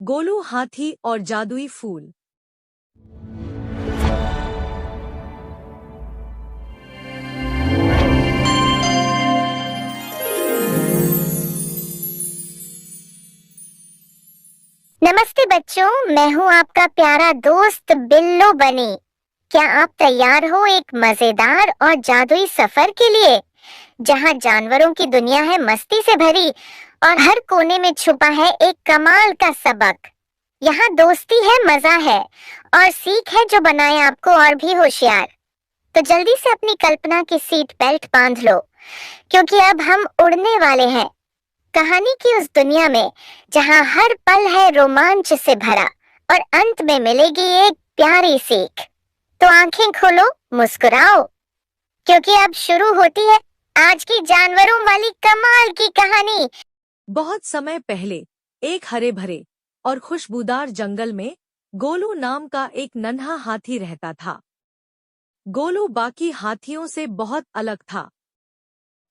गोलू हाथी और जादुई फूल। नमस्ते बच्चों, मैं हूँ आपका प्यारा दोस्त बिल्लो बनी। क्या आप तैयार हो एक मजेदार और जादुई सफर के लिए, जहाँ जानवरों की दुनिया है मस्ती से भरी और हर कोने में छुपा है एक कमाल का सबक। यहाँ दोस्ती है, मजा है और सीख है जो बनाए आपको और भी होशियार। तो जल्दी से अपनी कल्पना की सीट बेल्ट बांध लो, क्योंकि अब हम उड़ने वाले हैं कहानी की उस दुनिया में जहां हर पल है रोमांच से भरा और अंत में मिलेगी एक प्यारी सीख। तो आंखें खोलो, मुस्कुराओ, क्योंकि अब शुरू होती है आज की जानवरों वाली कमाल की कहानी। बहुत समय पहले एक हरे भरे और खुशबूदार जंगल में गोलू नाम का एक नन्हा हाथी रहता था। गोलू बाकी हाथियों से बहुत अलग था।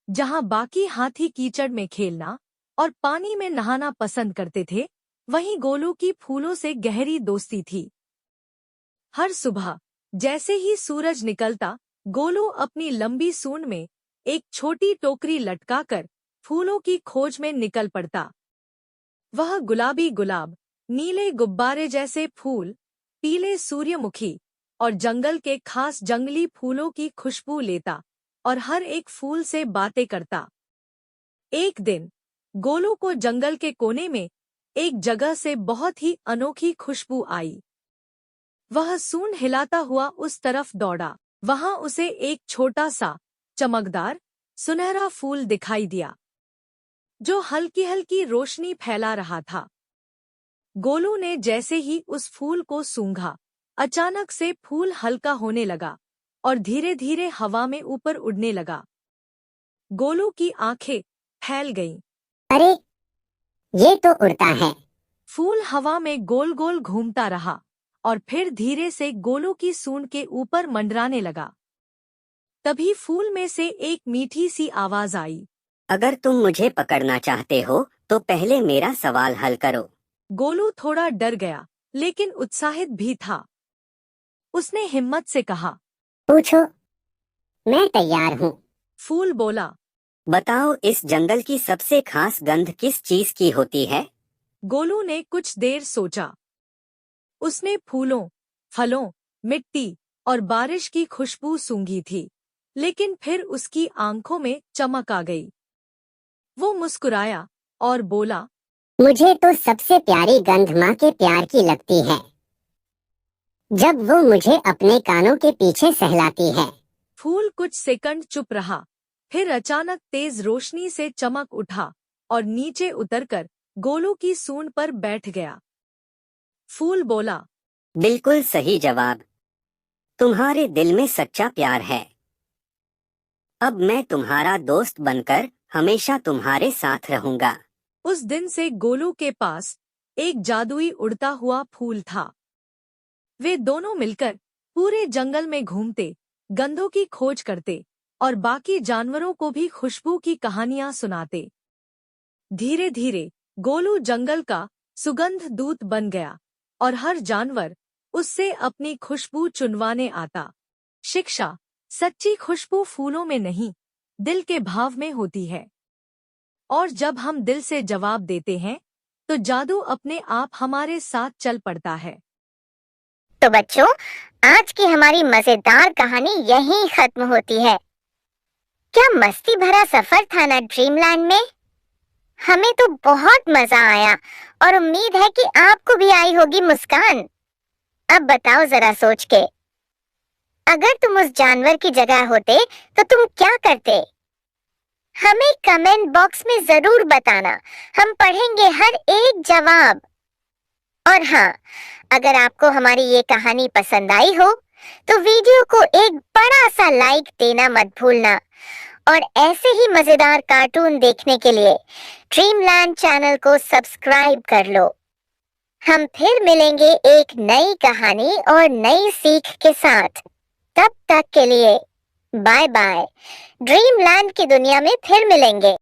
जहां बाकी हाथी कीचड़ में खेलना और पानी में नहाना पसंद करते थे, वहीं गोलू की फूलों से गहरी दोस्ती थी। हर सुबह जैसे ही सूरज निकलता, गोलू अपनी लंबी सूंड में एक छोटी टोकरी लटकाकर फूलों की खोज में निकल पड़ता। वह गुलाबी गुलाब, नीले गुब्बारे जैसे फूल, पीले सूर्यमुखी और जंगल के खास जंगली फूलों की खुशबू लेता और हर एक फूल से बातें करता। एक दिन गोलू को जंगल के कोने में एक जगह से बहुत ही अनोखी खुशबू आई। वह सूंड हिलाता हुआ उस तरफ दौड़ा। वहां उसे एक छोटा सा चमकदार सुनहरा फूल दिखाई दिया, जो हल्की हल्की रोशनी फैला रहा था। गोलू ने जैसे ही उस फूल को सूंघा, अचानक से फूल हल्का होने लगा और धीरे धीरे हवा में ऊपर उड़ने लगा। गोलू की आंखें फैल गईं। अरे, ये तो उड़ता है। फूल हवा में गोल गोल घूमता रहा और फिर धीरे से गोलू की सूंड के ऊपर मंडराने लगा। तभी फूल में से एक मीठी सी आवाज आई। अगर तुम मुझे पकड़ना चाहते हो तो पहले मेरा सवाल हल करो। गोलू थोड़ा डर गया, लेकिन उत्साहित भी था। उसने हिम्मत से कहा, पूछो, मैं तैयार हूँ। फूल बोला। बताओ, इस जंगल की सबसे खास गंध किस चीज की होती है? गोलू ने कुछ देर सोचा। उसने फूलों, फलों, मिट्टी और बारिश की खुशबू सूंघी थी, लेकिन फिर उसकी आंखों में चमक आ गई। वो मुस्कुराया और बोला, मुझे तो सबसे प्यारी गंध माँ के प्यार की लगती है, जब वो मुझे अपने कानों के पीछे सहलाती है। फूल कुछ सेकंड चुप रहा, फिर अचानक तेज रोशनी से चमक उठा और नीचे उतरकर गोलू की सूंड पर बैठ गया। फूल बोला, बिल्कुल सही जवाब। तुम्हारे दिल में सच्चा प्यार है। अब मैं तुम्हारा दोस्त बनकर हमेशा तुम्हारे साथ रहूंगा। उस दिन से गोलू के पास एक जादुई उड़ता हुआ फूल था। वे दोनों मिलकर पूरे जंगल में घूमते, गंधों की खोज करते और बाकी जानवरों को भी खुशबू की कहानियां सुनाते। धीरे धीरे गोलू जंगल का सुगंध दूत बन गया और हर जानवर उससे अपनी खुशबू चुनवाने आता। शिक्षा: सच्ची खुशबू फूलों में नहीं, दिल के भाव में होती है। और जब हम दिल से जवाब देते हैं, तो जादू अपने आप हमारे साथ चल पड़ता है। तो बच्चों, आज की हमारी मजेदार कहानी यहीं खत्म होती है। क्या मस्ती भरा सफर था ना ड्रीमलैंड में। हमें तो बहुत मजा आया और उम्मीद है कि आपको भी आई होगी मुस्कान। अब बताओ जरा सोच के, अगर तुम उस जानवर की जगह होते तो तुम क्या करते? हमें कमेंट बॉक्स में जरूर बताना, हम पढ़ेंगे हर एक जवाब। और हाँ, अगर आपको हमारी ये कहानी पसंद आई हो तो वीडियो को एक बड़ा सा लाइक देना मत भूलना। और ऐसे ही मजेदार कार्टून देखने के लिए ड्रीमलैंड चैनल को सब्सक्राइब कर लो। हम फिर मिलेंगे एक नई कहानी और नई सीख के साथ। तब तक के लिए बाय बाय। ड्रीमलैंड की दुनिया में फिर मिलेंगे।